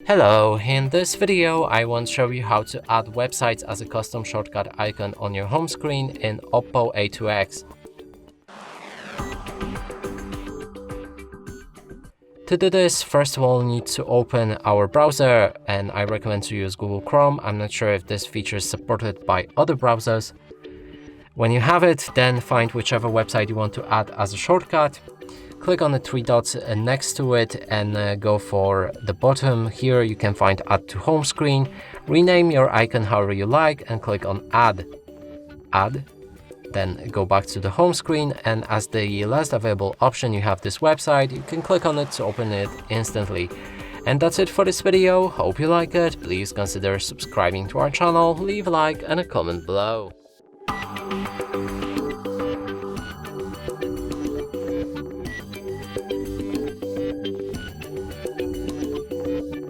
Hello, in this video I want to show you how to add websites as a custom shortcut icon on your home screen in OPPO A2x. To do this, first of all, we need to open our browser, and I recommend to use Google Chrome. I'm not sure if this feature is supported by other browsers. When you have it, then find whichever website you want to add as a shortcut. Click on the three dots next to it and go for the bottom. Here you can find Add to Home Screen. Rename your icon however you like and click on Add. Then go back to the home screen, and as the last available option you have this website. You can click on it to open it instantly. And that's it for this video. Hope you like it. Please consider subscribing to our channel, leave a like and a comment below.